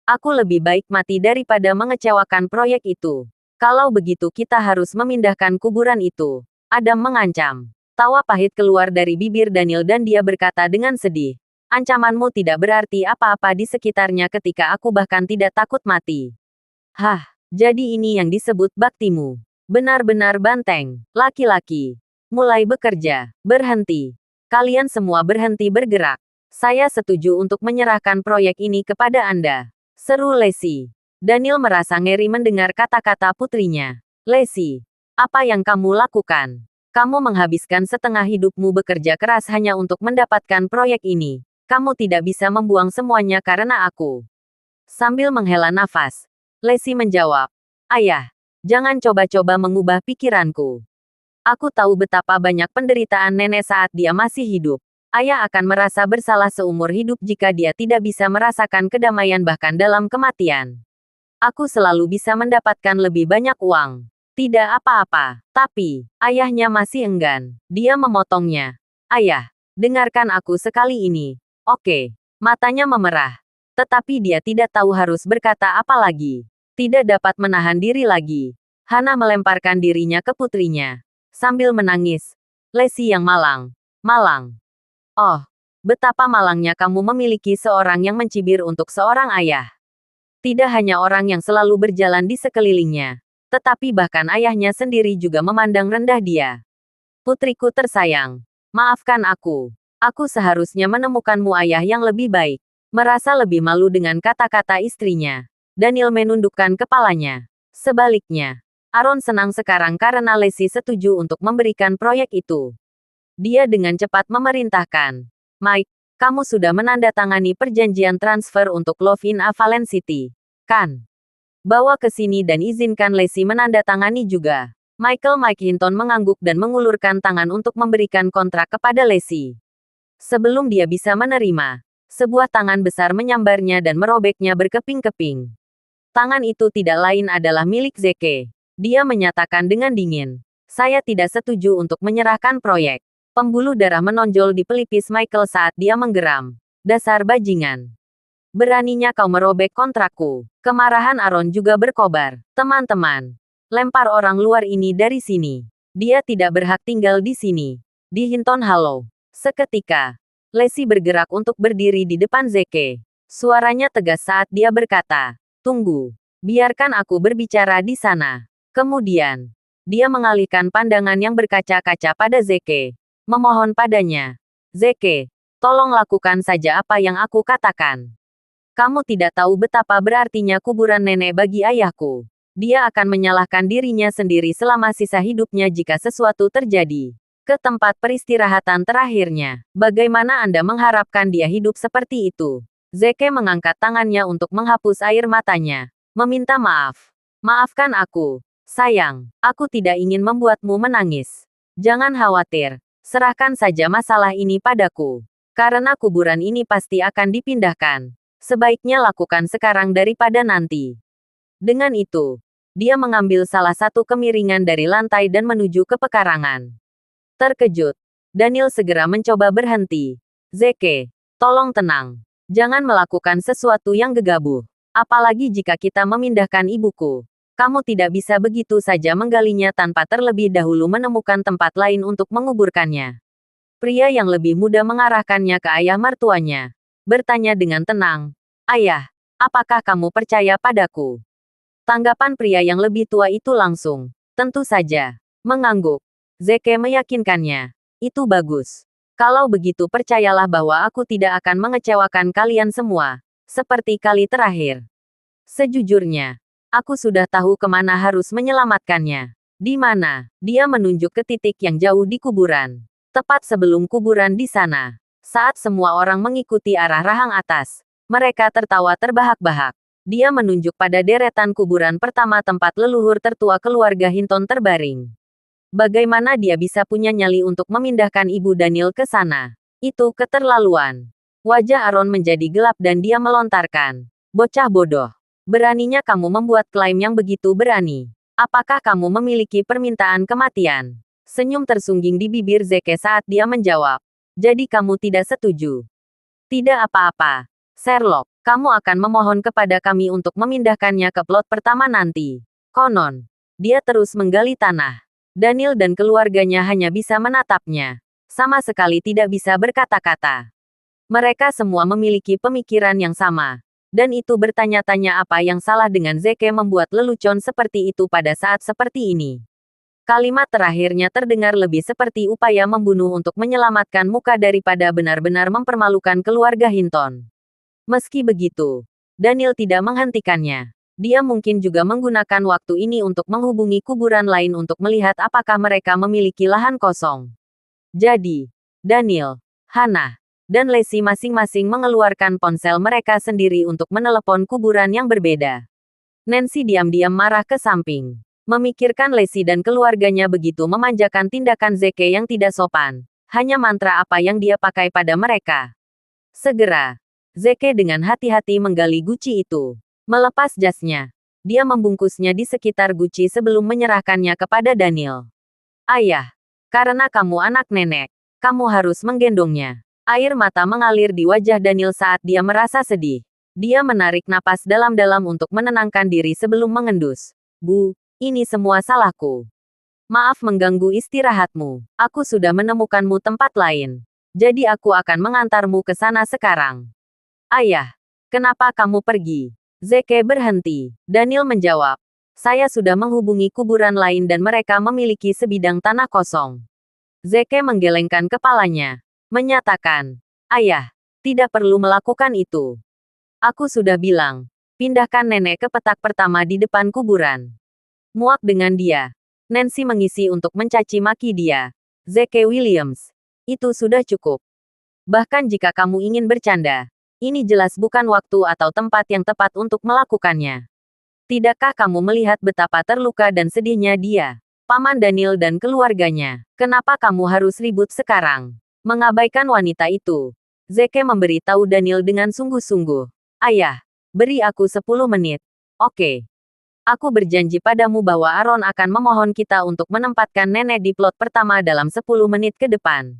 Aku lebih baik mati daripada mengecewakan proyek itu. Kalau begitu kita harus memindahkan kuburan itu. Adam mengancam. Tawa pahit keluar dari bibir Daniel dan dia berkata dengan sedih. Ancamanmu tidak berarti apa-apa di sekitarnya ketika aku bahkan tidak takut mati. Hah. Jadi ini yang disebut baktimu. Benar-benar banteng. Laki-laki. Mulai bekerja. Berhenti. Kalian semua berhenti bergerak. Saya setuju untuk menyerahkan proyek ini kepada Anda. Seru Lacey. Daniel merasa ngeri mendengar kata-kata putrinya. Lacey, apa yang kamu lakukan? Kamu menghabiskan setengah hidupmu bekerja keras hanya untuk mendapatkan proyek ini. Kamu tidak bisa membuang semuanya karena aku. Sambil menghela nafas, Lacey menjawab, Ayah, jangan coba-coba mengubah pikiranku. Aku tahu betapa banyak penderitaan nenek saat dia masih hidup. Ayah akan merasa bersalah seumur hidup jika dia tidak bisa merasakan kedamaian bahkan dalam kematian. Aku selalu bisa mendapatkan lebih banyak uang. Tidak apa-apa. Tapi, ayahnya masih enggan. Dia memotongnya. Ayah, dengarkan aku sekali ini. Oke. Matanya memerah. Tetapi dia tidak tahu harus berkata apa lagi. Tidak dapat menahan diri lagi. Hana melemparkan dirinya ke putrinya. Sambil menangis. Lacey yang malang. Malang. Oh, Betapa malangnya kamu memiliki seorang yang mencibir untuk seorang ayah. Tidak hanya orang yang selalu berjalan di sekelilingnya, tetapi bahkan ayahnya sendiri juga memandang rendah dia. Putriku tersayang, maafkan aku. Aku seharusnya menemukanmu ayah yang lebih baik. Merasa lebih malu dengan kata-kata istrinya, Daniel menundukkan kepalanya. Sebaliknya, Aaron senang sekarang karena Lacey setuju untuk memberikan proyek itu. Dia dengan cepat memerintahkan, Mike, kamu sudah menandatangani perjanjian transfer untuk Love in Avalon City, kan? Bawa ke sini dan izinkan Lacey menandatangani juga. Mike Hinton mengangguk dan mengulurkan tangan untuk memberikan kontrak kepada Lacey. Sebelum dia bisa menerima, sebuah tangan besar menyambarnya dan merobeknya berkeping-keping. Tangan itu tidak lain adalah milik Zeke. Dia menyatakan dengan dingin, saya tidak setuju untuk menyerahkan proyek. Pembuluh darah menonjol di pelipis Michael saat dia menggeram. Dasar bajingan. Beraninya kau merobek kontrakku. Kemarahan Aaron juga berkobar. Teman-teman, lempar orang luar ini dari sini. Dia tidak berhak tinggal di sini. Di Hinton Hollow. Seketika, Lacey bergerak untuk berdiri di depan Zeke. Suaranya tegas saat dia berkata, tunggu. Biarkan aku berbicara di sana. Kemudian, dia mengalihkan pandangan yang berkaca-kaca pada Zeke. Memohon padanya. Zeke, tolong lakukan saja apa yang aku katakan. Kamu tidak tahu betapa berartinya kuburan nenek bagi ayahku. Dia akan menyalahkan dirinya sendiri selama sisa hidupnya jika sesuatu terjadi. Ke tempat peristirahatan terakhirnya. Bagaimana Anda mengharapkan dia hidup seperti itu? Zeke mengangkat tangannya untuk menghapus air matanya. Meminta maaf. Maafkan aku. Sayang, aku tidak ingin membuatmu menangis. Jangan khawatir. Serahkan saja masalah ini padaku. Karena kuburan ini pasti akan dipindahkan. Sebaiknya lakukan sekarang daripada nanti. Dengan itu, dia mengambil salah satu kemiringan dari lantai dan menuju ke pekarangan. Terkejut, Daniel segera mencoba berhenti. Zeke, tolong tenang. Jangan melakukan sesuatu yang gegabah. Apalagi jika kita memindahkan ibuku. Kamu tidak bisa begitu saja menggalinya tanpa terlebih dahulu menemukan tempat lain untuk menguburkannya. Pria yang lebih muda mengarahkannya ke ayah mertuanya. Bertanya dengan tenang, Ayah, apakah kamu percaya padaku? Tanggapan pria yang lebih tua itu langsung, tentu saja, mengangguk. Zeke meyakinkannya, itu bagus. Kalau begitu percayalah bahwa aku tidak akan mengecewakan kalian semua, seperti kali terakhir. Sejujurnya, aku sudah tahu kemana harus menyelamatkannya. Di mana? Dia menunjuk ke titik yang jauh di kuburan. Tepat sebelum kuburan di sana. Saat semua orang mengikuti arah rahang atas, mereka tertawa terbahak-bahak. Dia menunjuk pada deretan kuburan pertama tempat leluhur tertua keluarga Hinton terbaring. Bagaimana dia bisa punya nyali untuk memindahkan ibu Daniel ke sana? Itu keterlaluan. Wajah Aaron menjadi gelap dan dia melontarkan. Bocah bodoh. Beraninya kamu membuat klaim yang begitu berani. Apakah kamu memiliki permintaan kematian? Senyum tersungging di bibir Zeke saat dia menjawab. Jadi kamu tidak setuju? Tidak apa-apa. Sherlock, kamu akan memohon kepada kami untuk memindahkannya ke plot pertama nanti. Konon, dia terus menggali tanah. Daniel dan keluarganya hanya bisa menatapnya. Sama sekali tidak bisa berkata-kata. Mereka semua memiliki pemikiran yang sama. Dan itu bertanya-tanya apa yang salah dengan Zeke membuat lelucon seperti itu pada saat seperti ini. Kalimat terakhirnya terdengar lebih seperti upaya membunuh untuk menyelamatkan muka daripada benar-benar mempermalukan keluarga Hinton. Meski begitu, Daniel tidak menghentikannya. Dia mungkin juga menggunakan waktu ini untuk menghubungi kuburan lain untuk melihat apakah mereka memiliki lahan kosong. Jadi, Daniel, Hannah, dan Lacey masing-masing mengeluarkan ponsel mereka sendiri untuk menelepon kuburan yang berbeda. Nancy diam-diam marah ke samping. Memikirkan Lacey dan keluarganya begitu memanjakan tindakan Zeke yang tidak sopan. Hanya mantra apa yang dia pakai pada mereka. Segera, Zeke dengan hati-hati menggali guci itu. Melepas jasnya, dia membungkusnya di sekitar guci sebelum menyerahkannya kepada Daniel. Ayah, karena kamu anak nenek, kamu harus menggendongnya. Air mata mengalir di wajah Daniel saat dia merasa sedih. Dia menarik napas dalam-dalam untuk menenangkan diri sebelum mengendus. Bu, ini semua salahku. Maaf mengganggu istirahatmu. Aku sudah menemukanmu tempat lain. Jadi aku akan mengantarmu ke sana sekarang. Ayah, kenapa kamu pergi? Zeke berhenti. Daniel menjawab, saya sudah menghubungi kuburan lain dan mereka memiliki sebidang tanah kosong. Zeke menggelengkan kepalanya, menyatakan, ayah, tidak perlu melakukan itu. Aku sudah bilang, pindahkan nenek ke petak pertama di depan kuburan. Muak dengan dia. Nancy mengisi untuk mencaci maki dia. Zeke Williams. Itu sudah cukup. Bahkan jika kamu ingin bercanda, ini jelas bukan waktu atau tempat yang tepat untuk melakukannya. Tidakkah kamu melihat betapa terluka dan sedihnya dia? Paman Daniel dan keluarganya. Kenapa kamu harus ribut sekarang? Mengabaikan wanita itu. Zeke memberitahu Daniel dengan sungguh-sungguh. Ayah, beri aku 10 menit. Oke. Aku berjanji padamu bahwa Aaron akan memohon kita untuk menempatkan nenek di plot pertama dalam 10 menit ke depan.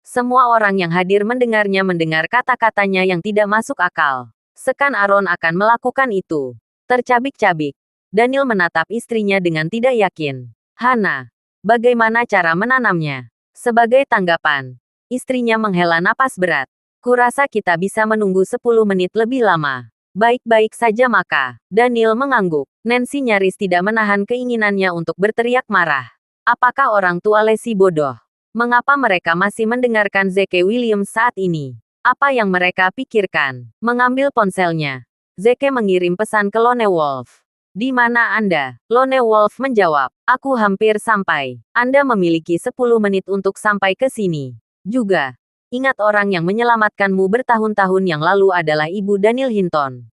Semua orang yang hadir mendengar kata-katanya yang tidak masuk akal. Sekan Aaron akan melakukan itu. Tercabik-cabik. Daniel menatap istrinya dengan tidak yakin. Hana, bagaimana cara menanamnya? Sebagai tanggapan, istrinya menghela napas berat. Kurasa kita bisa menunggu 10 menit lebih lama. Baik-baik saja maka. Daniel mengangguk. Nancy nyaris tidak menahan keinginannya untuk berteriak marah. Apakah orang tua Lacey bodoh? Mengapa mereka masih mendengarkan Zeke Williams saat ini? Apa yang mereka pikirkan? Mengambil ponselnya, Zeke mengirim pesan ke Lone Wolf. Di mana Anda? Lone Wolf menjawab, aku hampir sampai. Anda memiliki 10 menit untuk sampai ke sini. Juga, ingat orang yang menyelamatkanmu bertahun-tahun yang lalu adalah Ibu Daniel Hinton.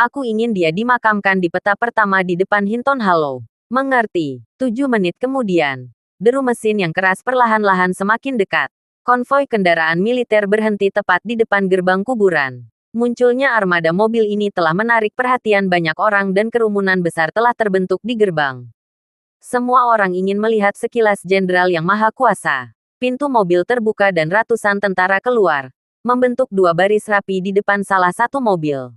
Aku ingin dia dimakamkan di peta pertama di depan Hinton Hollow. Mengerti? 7 menit kemudian, deru mesin yang keras perlahan-lahan semakin dekat. Konvoi kendaraan militer berhenti tepat di depan gerbang kuburan. Munculnya armada mobil ini telah menarik perhatian banyak orang dan kerumunan besar telah terbentuk di gerbang. Semua orang ingin melihat sekilas jenderal yang maha kuasa. Pintu mobil terbuka dan ratusan tentara keluar, membentuk 2 baris rapi di depan salah satu mobil.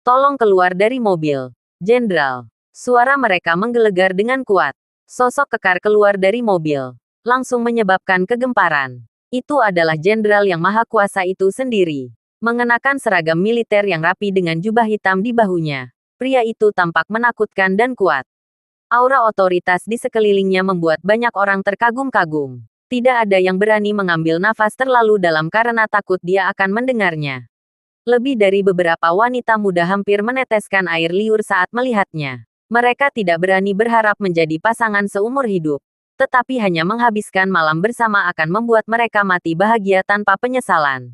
Tolong keluar dari mobil, Jenderal. Suara mereka menggelegar dengan kuat. Sosok kekar keluar dari mobil, langsung menyebabkan kegemparan. Itu adalah jenderal yang maha kuasa itu sendiri. Mengenakan seragam militer yang rapi dengan jubah hitam di bahunya. Pria itu tampak menakutkan dan kuat. Aura otoritas di sekelilingnya membuat banyak orang terkagum-kagum. Tidak ada yang berani mengambil nafas terlalu dalam karena takut dia akan mendengarnya. Lebih dari beberapa wanita muda hampir meneteskan air liur saat melihatnya. Mereka tidak berani berharap menjadi pasangan seumur hidup. Tetapi hanya menghabiskan malam bersama akan membuat mereka mati bahagia tanpa penyesalan.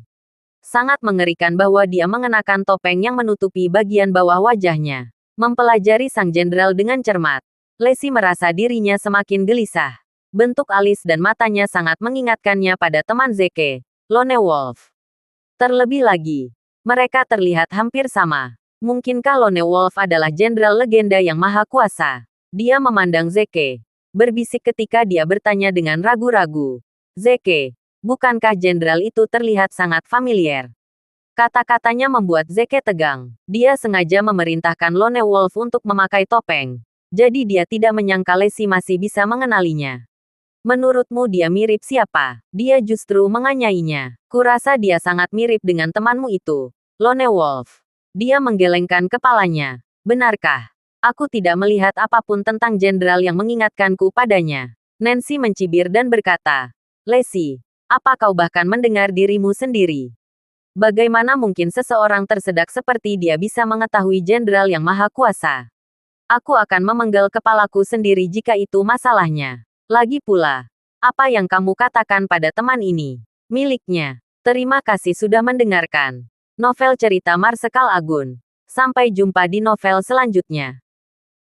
Sangat mengerikan bahwa dia mengenakan topeng yang menutupi bagian bawah wajahnya. Mempelajari sang jenderal dengan cermat, Lacey merasa dirinya semakin gelisah. Bentuk alis dan matanya sangat mengingatkannya pada teman Zeke, Lone Wolf. Terlebih lagi, mereka terlihat hampir sama. Mungkinkah Lone Wolf adalah jenderal legenda yang maha kuasa? Dia memandang Zeke, berbisik ketika dia bertanya dengan ragu-ragu. Zeke, bukankah jenderal itu terlihat sangat familiar? Kata-katanya membuat Zeke tegang. Dia sengaja memerintahkan Lone Wolf untuk memakai topeng. Jadi dia tidak menyangka Lacey masih bisa mengenalinya. Menurutmu dia mirip siapa? Dia justru menganyainya. Kurasa dia sangat mirip dengan temanmu itu, Lone Wolf. Dia menggelengkan kepalanya. Benarkah? Aku tidak melihat apapun tentang jenderal yang mengingatkanku padanya. Nancy mencibir dan berkata, Lacey, apa kau bahkan mendengar dirimu sendiri? Bagaimana mungkin seseorang tersedak seperti dia bisa mengetahui jenderal yang maha kuasa? Aku akan memenggal kepalaku sendiri jika itu masalahnya. Lagi pula, apa yang kamu katakan pada teman ini? Miliknya. Terima kasih sudah mendengarkan novel cerita Marsekal Agun. Sampai jumpa di novel selanjutnya.